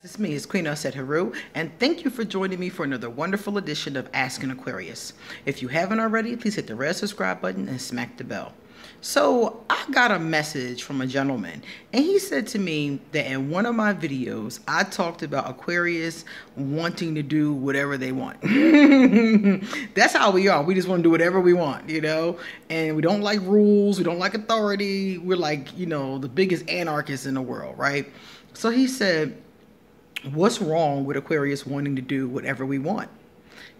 It's me, it's Queen Aset Haru, and thank you for joining me for another wonderful edition of Ask an Aquarius. If you haven't already, please hit the red subscribe button and smack the bell. So I got a message from a gentleman, and he said to me that in one of my videos, I talked about Aquarius wanting to do whatever they want. That's how we are. We just want to do whatever we want, you know, and we don't like rules. We don't like authority. We're like, you know, the biggest anarchists in the world, right? So he said, what's wrong with Aquarius wanting to do whatever we want?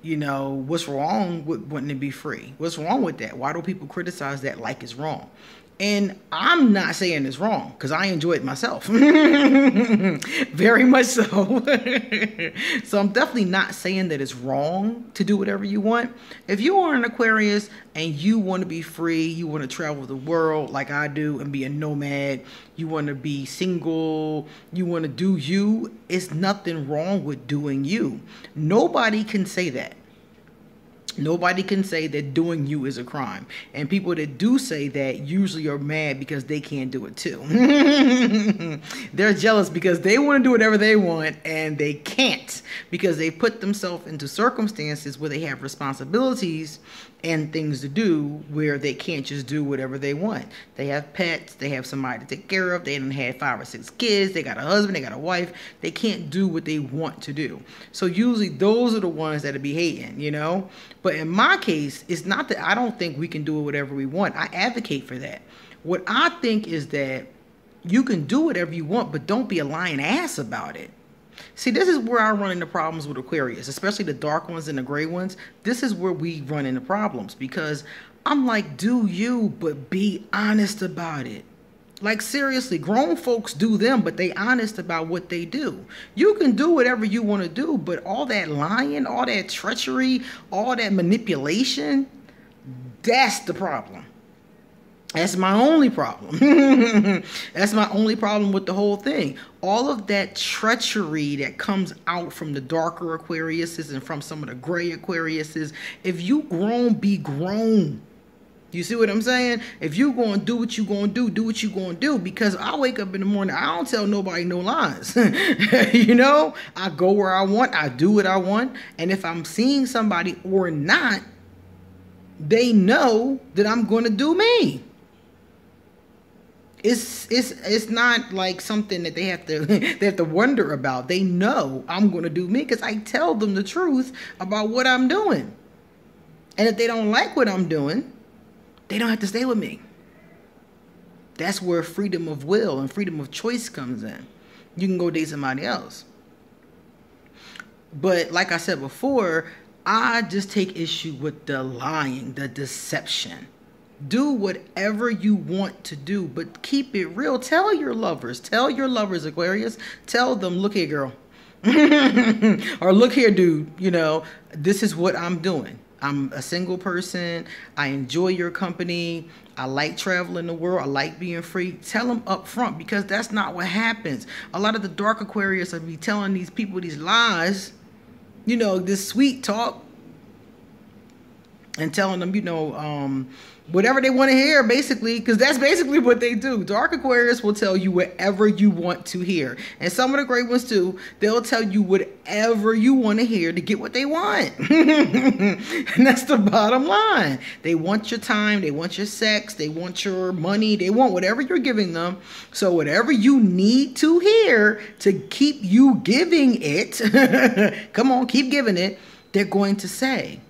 You know, what's wrong with wanting to be free? What's wrong with that? Why do people criticize that like it's wrong? And I'm not saying it's wrong because I enjoy it myself. Very much so. So I'm definitely not saying that it's wrong to do whatever you want. If you are an Aquarius and you want to be free, you want to travel the world like I do and be a nomad, you want to be single, you want to do you, it's nothing wrong with doing you. Nobody can say that. Nobody can say that doing you is a crime. And people that do say that usually are mad because they can't do it too. They're jealous because they want to do whatever they want and they can't because they put themselves into circumstances where they have responsibilities and things to do where they can't just do whatever they want. They have pets, they have somebody to take care of, they done had 5 or 6 kids, they got a husband, they got a wife, they can't do what they want to do. So usually those are the ones that be hating, you know? But in my case, it's not that I don't think we can do whatever we want. I advocate for that. What I think is that you can do whatever you want, but don't be a lying ass about it. See, this is where I run into problems with Aquarius, especially the dark ones and the gray ones. This is where we run into problems because I'm like, do you, but be honest about it. Like, seriously, grown folks do them, but they honest about what they do. You can do whatever you want to do, but all that lying, all that treachery, all that manipulation, that's the problem. That's my only problem. That's my only problem with the whole thing. All of that treachery that comes out from the darker Aquariuses and from some of the gray Aquariuses, if you grown, be grown. You see what I'm saying? If you going to do what you going to do what you going to do. Because I wake up in the morning, I don't tell nobody no lies. You know, I go where I want. I do what I want. And if I'm seeing somebody or not, they know that I'm going to do me. It's not like something that they have to wonder about. They know I'm going to do me because I tell them the truth about what I'm doing. And if they don't like what I'm doing, they don't have to stay with me. That's where freedom of will and freedom of choice comes in. You can go date somebody else. But like I said before, I just take issue with the lying, the deception. Do whatever you want to do, but keep it real. Tell your lovers, Aquarius, tell them, look here, girl. Or look here, dude, you know, this is what I'm doing. I'm a single person. I enjoy your company. I like traveling the world. I like being free. Tell them up front because that's not what happens. A lot of the dark Aquarius will be telling these people these lies, you know, this sweet talk and telling them, you know, whatever they want to hear, basically, because that's basically what they do. Dark Aquarius will tell you whatever you want to hear. And some of the great ones too, they'll tell you whatever you want to hear to get what they want. And that's the bottom line. They want your time, they want your sex, they want your money, they want whatever you're giving them. So whatever you need to hear to keep you giving it, come on, keep giving it, they're going to say.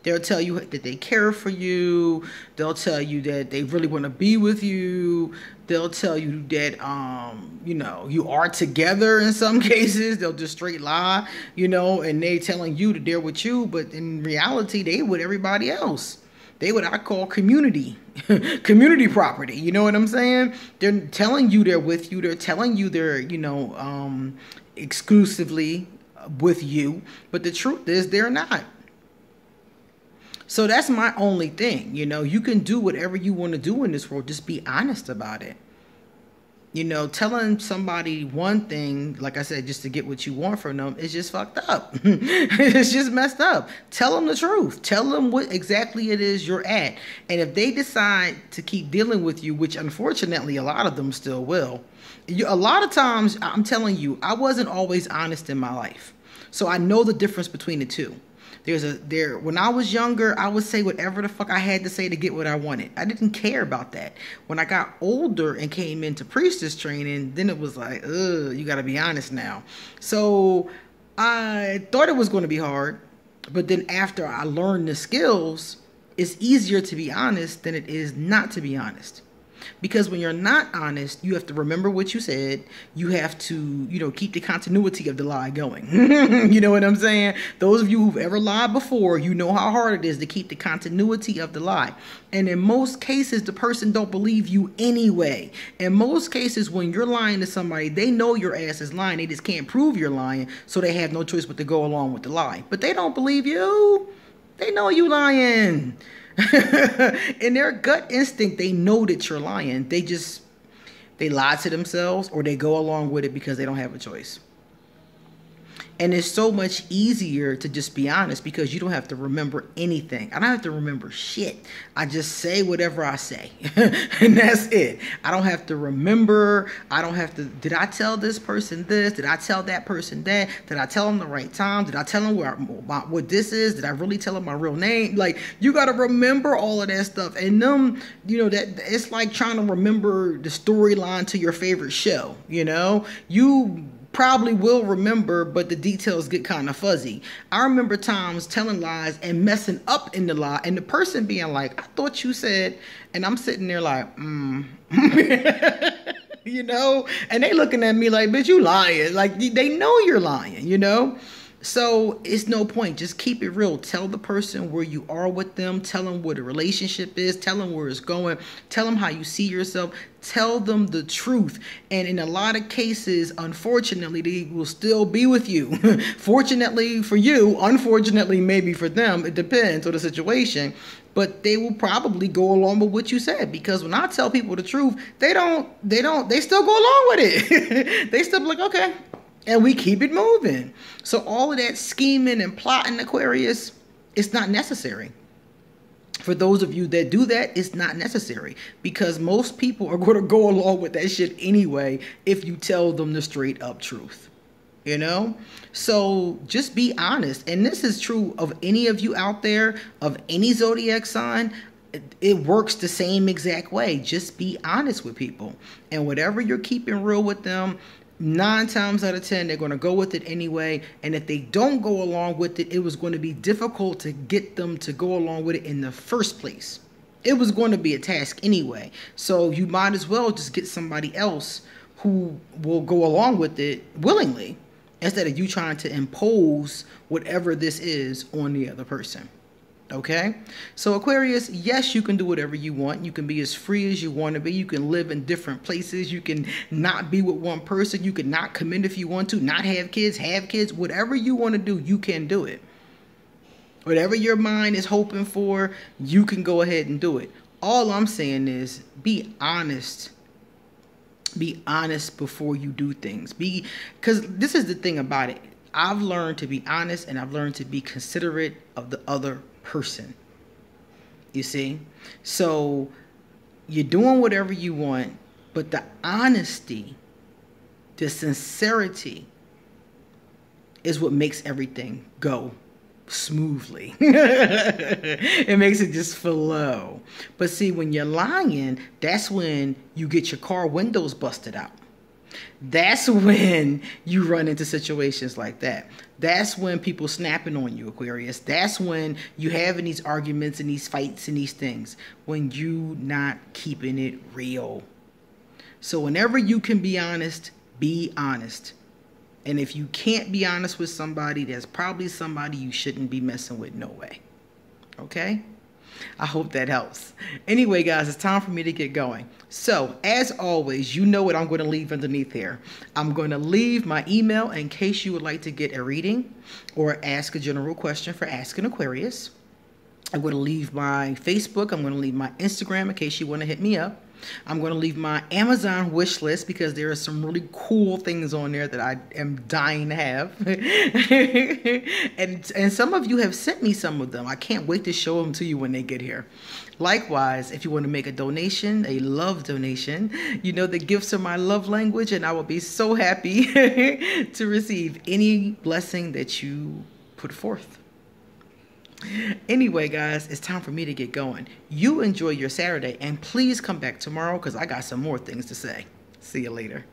They'll tell you that they care for you. They'll tell you that they really want to be with you. They'll tell you that, you know, you are together in some cases. They'll just straight lie, you know, and they telling you that they're with you. But in reality, they with everybody else. They what I call community, community property. You know what I'm saying? They're telling you they're with you. They're telling you they're, you know, exclusively with you. But the truth is they're not. So that's my only thing, you know, you can do whatever you want to do in this world. Just be honest about it. You know, telling somebody one thing, like I said, just to get what you want from them is just fucked up. It's just messed up. Tell them the truth. Tell them what exactly it is you're at. And if they decide to keep dealing with you, which unfortunately a lot of them still will, A lot of times, I'm telling you, I wasn't always honest in my life. So I know the difference between the two. When I was younger, I would say whatever the fuck I had to say to get what I wanted. I didn't care about that. When I got older and came into priestess training, then it was like, ugh, you got to be honest now. So I thought it was going to be hard, but then after I learned the skills, it's easier to be honest than it is not to be honest. Because when you're not honest, you have to remember what you said. You have to, keep the continuity of the lie going. You know what I'm saying? Those of you who've ever lied before, you know how hard it is to keep the continuity of the lie. And in most cases, the person don't believe you anyway. In most cases, when you're lying to somebody, they know your ass is lying. They just can't prove you're lying, so they have no choice but to go along with the lie. But they don't believe you. They know you lying. In their gut instinct, they know that you're lying. They lie to themselves, or they go along with it because they don't have a choice. And it's so much easier to just be honest because you don't have to remember anything. I don't have to remember shit. I just say whatever I say. And that's it. I don't have to remember. I don't have to, did I tell this person this? Did I tell that person that? Did I tell them the right time? Did I tell them what this is? Did I really tell them my real name? Like, you got to remember all of that stuff. And them, that it's like trying to remember the storyline to your favorite show. You probably will remember, but the details get kind of fuzzy. I remember times telling lies and messing up in the lie, and the person being like, I thought you said, and I'm sitting there like, and they looking at me like, bitch, you lying. Like, they know you're lying, So it's no point. Just keep it real. Tell the person where you are with them. Tell them what the relationship is. Tell them where it's going. Tell them how you see yourself. Tell them the truth. And in a lot of cases, unfortunately, they will still be with you. Fortunately for you, unfortunately maybe for them, it depends on the situation. But they will probably go along with what you said, because when I tell people the truth, they still go along with it. They still be like, okay. And we keep it moving. So all of that scheming and plotting, Aquarius, it's not necessary. For those of you that do that, it's not necessary, because most people are going to go along with that shit anyway if you tell them the straight up truth. So just be honest. And this is true of any of you out there, of any zodiac sign. It works the same exact way. Just be honest with people. And whatever you're keeping real with them, 9 times out of 10, they're going to go with it anyway. And if they don't go along with it, it was going to be difficult to get them to go along with it in the first place. It was going to be a task anyway. So you might as well just get somebody else who will go along with it willingly, instead of you trying to impose whatever this is on the other person. Okay? So Aquarius, yes, you can do whatever you want. You can be as free as you want to be. You can live in different places. You can not be with one person. You can not commit if you want to, not have kids, whatever you want to do, you can do it. Whatever your mind is hoping for, you can go ahead and do it. All I'm saying is be honest. Be honest before you do things. Because this is the thing about it. I've learned to be honest, and I've learned to be considerate of the other person. You see? So you're doing whatever you want, but the honesty, the sincerity is what makes everything go smoothly. It makes it just flow. But see, when you're lying, that's when you get your car windows busted out. That's when you run into situations like that. That's when people snapping on you, Aquarius. That's when you having these arguments and these fights and these things, when you not keeping it real. So whenever you can be honest, be honest. And if you can't be honest with somebody, there's probably somebody you shouldn't be messing with, no way. Okay? I hope that helps. Anyway, guys, it's time for me to get going. So, as always, you know what I'm going to leave underneath here. I'm going to leave my email in case you would like to get a reading or ask a general question for Asking Aquarius. I'm going to leave my Facebook. I'm going to leave my Instagram in case you want to hit me up. I'm going to leave my Amazon wish list because there are some really cool things on there that I am dying to have. and some of you have sent me some of them. I can't wait to show them to you when they get here. Likewise, if you want to make a donation, a love donation, you know the gifts are my love language, and I will be so happy to receive any blessing that you put forth. Anyway, guys, it's time for me to get going. You enjoy your Saturday, and please come back tomorrow because I got some more things to say. See you later.